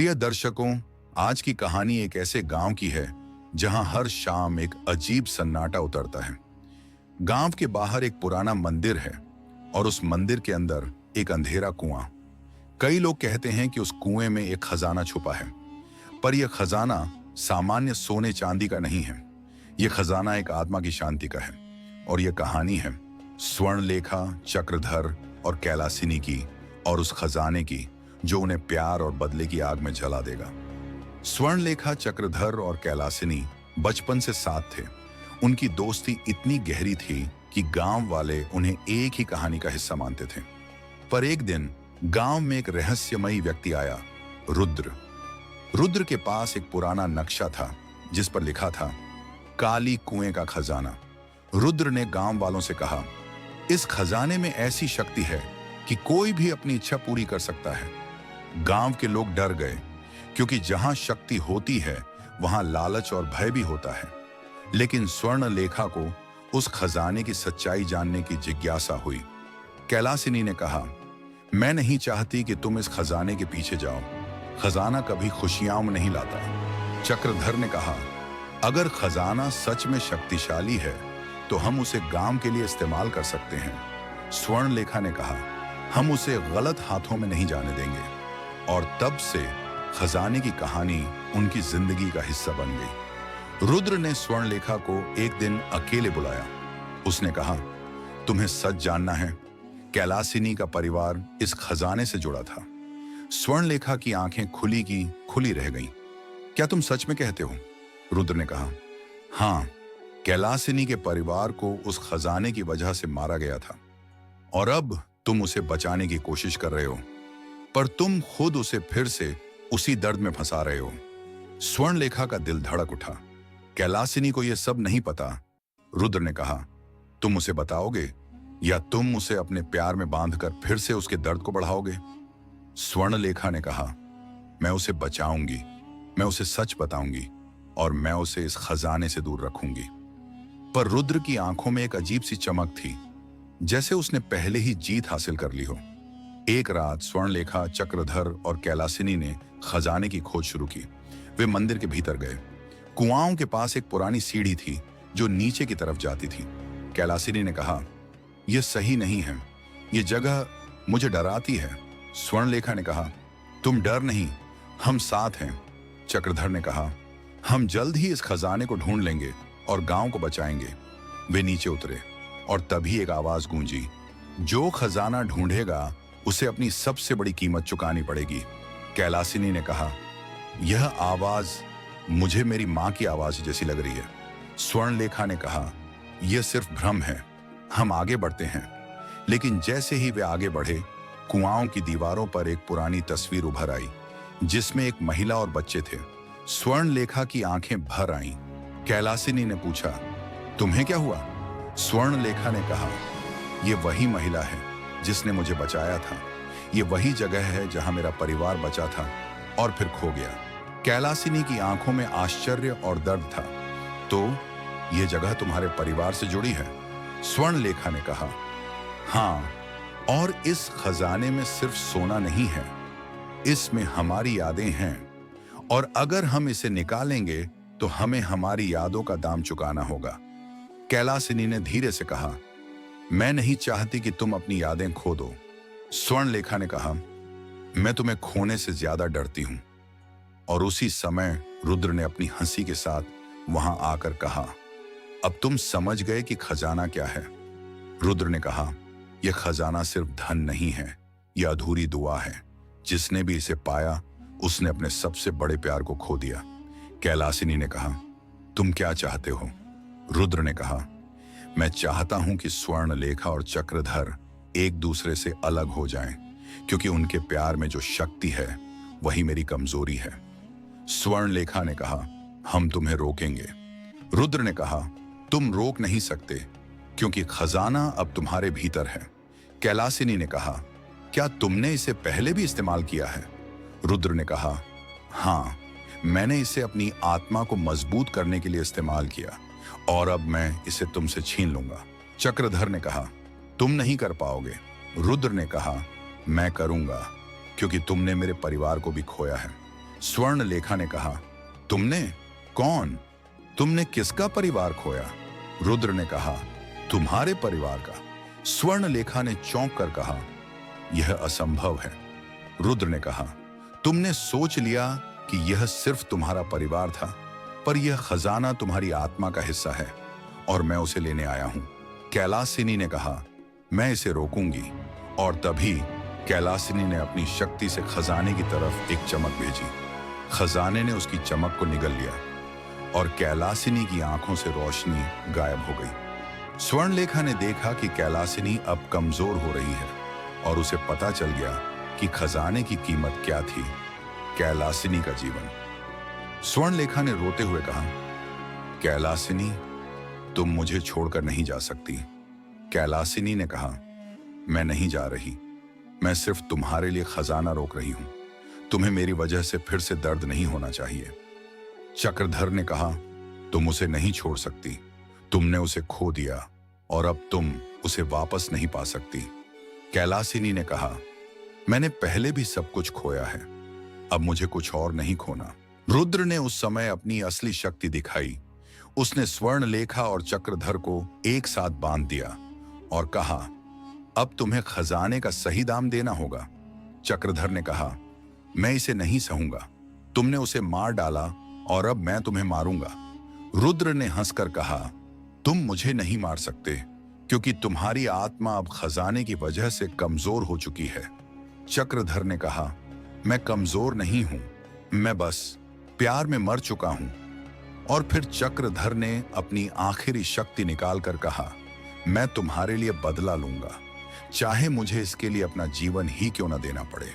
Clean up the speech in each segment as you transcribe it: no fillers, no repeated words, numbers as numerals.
प्रिय दर्शकों, आज की कहानी एक ऐसे गांव की है जहां हर शाम एक अजीब सन्नाटा उतरता है। गांव के बाहर एक पुराना मंदिर है और उस मंदिर के अंदर एक अंधेरा कुआं। कई लोग कहते हैं कि उस कुएं में एक खजाना छुपा है, पर यह खजाना सामान्य सोने चांदी का नहीं है। यह खजाना एक आत्मा की शांति का है। और यह कहानी है स्वर्णलेखा, चक्रधर और कैलासिनी की, और उस खजाने की जो उन्हें प्यार और बदले की आग में जला देगा। स्वर्णलेखा, चक्रधर और कैलासिनी बचपन से साथ थे। उनकी दोस्ती इतनी गहरी थी कि गांव वाले उन्हें एक ही कहानी का हिस्सा मानते थे। पर एक दिन गांव में एक रहस्यमयी व्यक्ति आया, रुद्र। रुद्र के पास एक पुराना नक्शा था जिस पर लिखा था काली कुएं का खजाना। रुद्र ने गांव वालों से कहा, इस खजाने में ऐसी शक्ति है कि कोई भी अपनी इच्छा पूरी कर सकता है। गांव के लोग डर गए, क्योंकि जहां शक्ति होती है वहां लालच और भय भी होता है। लेकिन स्वर्णलेखा को उस खजाने की सच्चाई जानने की जिज्ञासा हुई। कैलासिनी ने कहा, मैं नहीं चाहती कि तुम इस खजाने के पीछे जाओ। खजाना कभी खुशियां नहीं लाता। चक्रधर ने कहा, अगर खजाना सच में शक्तिशाली है तो हम उसे गांव के लिए इस्तेमाल कर सकते हैं। स्वर्णलेखा ने कहा, हम उसे गलत हाथों में नहीं जाने देंगे। और तब से खजाने की कहानी उनकी जिंदगी का हिस्सा बन गई। रुद्र ने स्वर्णलेखा को एक दिन अकेले बुलाया। उसने कहा, तुम्हें सच जानना है, कैलासिनी का परिवार इस खजाने से जुड़ा था। स्वर्णलेखा की आंखें खुली की खुली रह गईं। क्या तुम सच में कहते हो? रुद्र ने कहा, हां, कैलासिनी के परिवार को उस खजाने की वजह से मारा गया था और अब तुम उसे बचाने की कोशिश कर रहे हो, पर तुम खुद उसे फिर से उसी दर्द में फंसा रहे हो। स्वर्णलेखा का दिल धड़क उठा। कैलासिनी को यह सब नहीं पता। रुद्र ने कहा, तुम उसे बताओगे या तुम उसे अपने प्यार में बांधकर फिर से उसके दर्द को बढ़ाओगे? स्वर्णलेखा ने कहा, मैं उसे बचाऊंगी, मैं उसे सच बताऊंगी और मैं उसे इस खजाने से दूर रखूंगी। पर रुद्र की आंखों में एक अजीब सी चमक थी, जैसे उसने पहले ही जीत हासिल कर ली हो। एक रात स्वर्णलेखा, चक्रधर और कैलासिनी ने खजाने की खोज शुरू की। वे मंदिर के भीतर गए। कुआंओं के पास एक पुरानी सीढ़ी थी जो नीचे की तरफ जाती थी। कैलासिनी ने कहा, यह सही नहीं है, यह जगह मुझे डराती है। स्वर्णलेखा ने कहा, तुम डर नहीं, हम साथ हैं। चक्रधर ने कहा, हम जल्द ही इस खजाने को ढूंढ लेंगे और गांव को बचाएंगे। वे नीचे उतरे और तभी एक आवाज गूंजी, जो खजाना ढूंढेगा उसे अपनी सबसे बड़ी कीमत चुकानी पड़ेगी। कैलासिनी ने कहा, यह आवाज मुझे मेरी मां की आवाज जैसी लग रही है। स्वर्णलेखा ने कहा, यह सिर्फ भ्रम है, हम आगे बढ़ते हैं। लेकिन जैसे ही वे आगे बढ़े, कुआंओं की दीवारों पर एक पुरानी तस्वीर उभर आई जिसमें एक महिला और बच्चे थे। स्वर्णलेखा की आंखें भर आईं। कैलासिनी ने पूछा, तुम्हें क्या हुआ? स्वर्णलेखा ने कहा, यह वही महिला है जिसने मुझे बचाया था। यह वही जगह है जहां मेरा परिवार बचा था और फिर खो गया। कैलासिनी की आंखों में आश्चर्य और दर्द था। तो यह जगह तुम्हारे परिवार से जुड़ी है? स्वर्णलेखा ने कहा, हां, और इस खजाने में सिर्फ सोना नहीं है, इसमें हमारी यादें हैं, और अगर हम इसे निकालेंगे तो हमें हमारी यादों का दाम चुकाना होगा। कैलासिनी ने धीरे से कहा, मैं नहीं चाहती कि तुम अपनी यादें खो दो। स्वर्णलेखा ने कहा, मैं तुम्हें खोने से ज्यादा डरती हूं। और उसी समय रुद्र ने अपनी हंसी के साथ वहां आकर कहा, अब तुम समझ गए कि खजाना क्या है। रुद्र ने कहा, यह खजाना सिर्फ धन नहीं है, यह अधूरी दुआ है। जिसने भी इसे पाया उसने अपने सबसे बड़े प्यार को खो दिया। कैलासिनी ने कहा, तुम क्या चाहते हो? रुद्र ने कहा, मैं चाहता हूं कि स्वर्णलेखा और चक्रधर एक दूसरे से अलग हो जाएं, क्योंकि उनके प्यार में जो शक्ति है वही मेरी कमजोरी है। स्वर्णलेखा ने कहा, हम तुम्हें रोकेंगे। रुद्र ने कहा, तुम रोक नहीं सकते, क्योंकि खजाना अब तुम्हारे भीतर है। कैलासिनी ने कहा, क्या तुमने इसे पहले भी इस्तेमाल किया है? रुद्र ने कहा, हां, मैंने इसे अपनी आत्मा को मजबूत करने के लिए इस्तेमाल किया और अब मैं इसे तुमसे छीन लूंगा। चक्रधर ने कहा, तुम नहीं कर पाओगे। रुद्र ने कहा, मैं करूंगा, क्योंकि तुमने मेरे परिवार को भी खोया है। स्वर्ण लेखा ने कहा, तुमने? कौन? तुमने किसका परिवार खोया? रुद्र ने कहा, तुम्हारे परिवार का। स्वर्ण लेखा ने चौंक कर कहा, यह असंभव है। रुद्र ने कहा, तुमने सोच लिया कि यह सिर्फ तुम्हारा परिवार था, पर यह खजाना तुम्हारी आत्मा का हिस्सा है और मैं उसे लेने आया हूं। कैलासिनी ने कहा, मैं इसे रोकूंगी। और तभी कैलासिनी ने अपनी शक्ति से खजाने की तरफ एक चमक भेजी। खजाने ने उसकी चमक को निगल लिया और कैलासिनी की आंखों से रोशनी गायब हो गई। स्वर्णलेखा ने देखा कि कैलासिनी अब कमजोर हो रही है और उसे पता चल गया कि खजाने की कीमत क्या थी, कैलासिनी का जीवन। स्वर्णलेखा ने रोते हुए कहा, कैलासिनी, तुम मुझे छोड़कर नहीं जा सकती। कैलासिनी ने कहा, मैं नहीं जा रही, मैं सिर्फ तुम्हारे लिए खजाना रोक रही हूं। तुम्हें मेरी वजह से फिर से दर्द नहीं होना चाहिए। चक्रधर ने कहा, तुम उसे नहीं छोड़ सकती, तुमने उसे खो दिया और अब तुम उसे वापस नहीं पा सकती। कैलासिनी ने कहा, मैंने पहले भी सब कुछ खोया है, अब मुझे कुछ और नहीं खोना। रुद्र ने उस समय अपनी असली शक्ति दिखाई। उसने स्वर्णलेखा और चक्रधर को एक साथ बांध दिया और कहा, अब तुम्हें खजाने का सही दाम देना होगा। चक्रधर ने कहा, मैं इसे नहीं सहूंगा, तुमने उसे मार डाला और अब मैं तुम्हें मारूंगा। रुद्र ने हंसकर कहा, तुम मुझे नहीं मार सकते क्योंकि तुम्हारी आत्मा अब खजाने की वजह से कमजोर हो चुकी है। चक्रधर ने कहा, मैं कमजोर नहीं हूं, मैं बस प्यार में मर चुका हूं। और फिर चक्रधर ने अपनी आखिरी शक्ति निकालकर कहा, मैं तुम्हारे लिए बदला लूंगा, चाहे मुझे इसके लिए अपना जीवन ही क्यों न देना पड़े।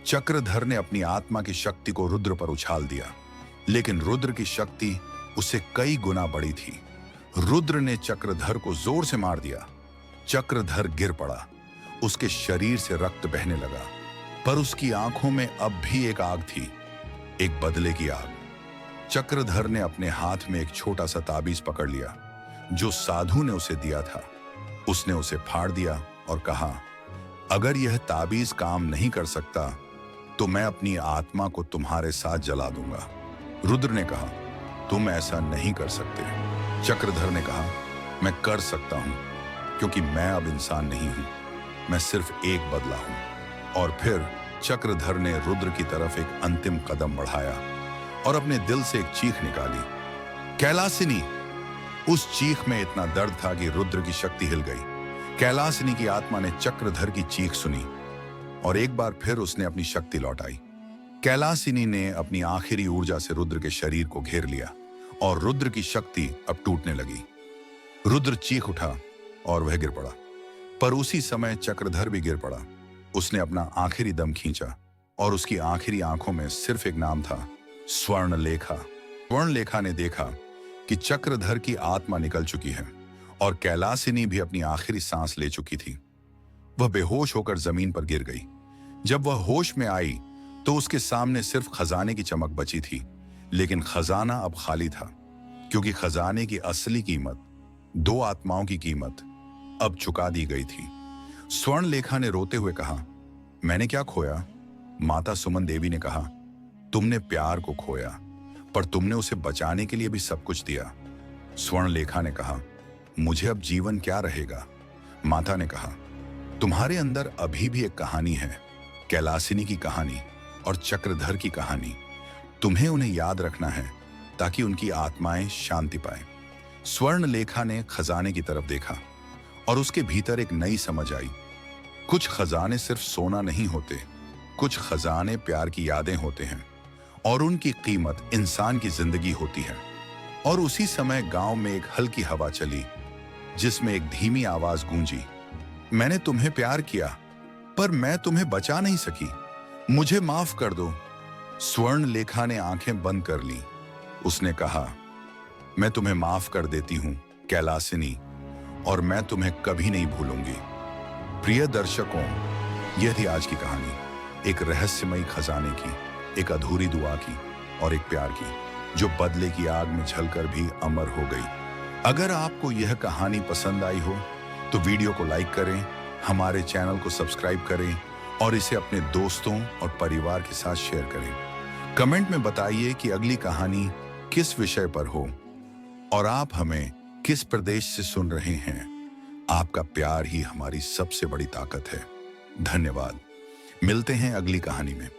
चक्रधर ने अपनी आत्मा की शक्ति को रुद्र पर उछाल दिया, लेकिन रुद्र की शक्ति उससे कई गुना बड़ी थी। रुद्र ने चक्रधर को जोर से मार दिया। चक्रधर गिर पड़ा, उसके शरीर से रक्त बहने लगा, पर उसकी आंखों में अब भी एक आग थी, एक बदले की आग। चक्रधर ने अपने हाथ में एक छोटा सा ताबीज पकड़ लिया जो साधु ने उसे दिया था। उसने उसे फाड़ दिया और कहा, अगर यह ताबीज काम नहीं कर सकता तो मैं अपनी आत्मा को तुम्हारे साथ जला दूंगा। रुद्र ने कहा, तुम ऐसा नहीं कर सकते। चक्रधर ने कहा, मैं कर सकता हूं क्योंकि मैं अब इंसान नहीं हूं, मैं सिर्फ एक बदला हूं। और फिर चक्रधर ने रुद्र की तरफ एक अंतिम कदम बढ़ाया और अपने दिल से एक चीख निकाली, कैलासिनी। उस चीख में इतना दर्द था कि रुद्र की शक्ति हिल गई। कैलासिनी की आत्मा ने चक्रधर की चीख सुनी और एक बार फिर उसने अपनी शक्ति लौटाई। कैलासिनी ने अपनी आखिरी ऊर्जा से रुद्र के शरीर को घेर लिया और रुद्र की शक्ति अब टूटने लगी। रुद्र चीख उठा और वह गिर पड़ा, पर उसी समय चक्रधर भी गिर पड़ा। उसने अपना आखिरी दम खींचा और उसकी आखिरी आंखों में सिर्फ एक नाम था, स्वर्णलेखा। स्वर्णलेखा ने देखा कि चक्रधर की आत्मा निकल चुकी है और कैलासिनी भी अपनी आखिरी सांस ले चुकी थी। वह बेहोश होकर जमीन पर गिर गई। जब वह होश में आई तो उसके सामने सिर्फ खजाने की चमक बची थी, लेकिन खजाना अब खाली था क्योंकि खजाने की असली कीमत, दो आत्माओं की कीमत, अब चुका दी गई थी। स्वर्णलेखा ने रोते हुए कहा, मैंने क्या खोया? माता सुमन देवी ने कहा, तुमने प्यार को खोया, पर तुमने उसे बचाने के लिए भी सब कुछ दिया। स्वर्णलेखा ने कहा, मुझे अब जीवन क्या रहेगा? माता ने कहा, तुम्हारे अंदर अभी भी एक कहानी है, कैलासिनी की कहानी और चक्रधर की कहानी। तुम्हें उन्हें याद रखना है ताकि उनकी आत्माएं शांति पाए। स्वर्णलेखा ने खजाने की तरफ देखा और उसके भीतर एक नई समझ आई। कुछ खजाने सिर्फ सोना नहीं होते, कुछ खजाने प्यार की यादें होते हैं और उनकी कीमत इंसान की जिंदगी होती है। और उसी समय गांव में एक हल्की हवा चली जिसमें एक धीमी आवाज गूंजी, मैंने तुम्हें प्यार किया पर मैं तुम्हें बचा नहीं सकी, मुझे माफ कर दो। स्वर्णलेखा ने आंखें बंद कर ली। उसने कहा, मैं तुम्हें माफ कर देती हूं कैलासिनी, और मैं तुम्हें कभी नहीं भूलूंगी। प्रिय दर्शकों, यह थी आज की कहानी, एक रहस्यमयी खजाने की, एक अधूरी दुआ की और एक प्यार की, जो बदले की आग में जलकर भी अमर हो गई। अगर आपको यह कहानी पसंद आई हो तो वीडियो को लाइक करें, हमारे चैनल को सब्सक्राइब करें और इसे अपने दोस्तों और परिवार के साथ शेयर करें। कमेंट में बताइए कि अगली कहानी किस विषय पर हो और आप हमें किस प्रदेश से सुन रहे हैं। आपका प्यार ही हमारी सबसे बड़ी ताकत है। धन्यवाद। मिलते हैं अगली कहानी में।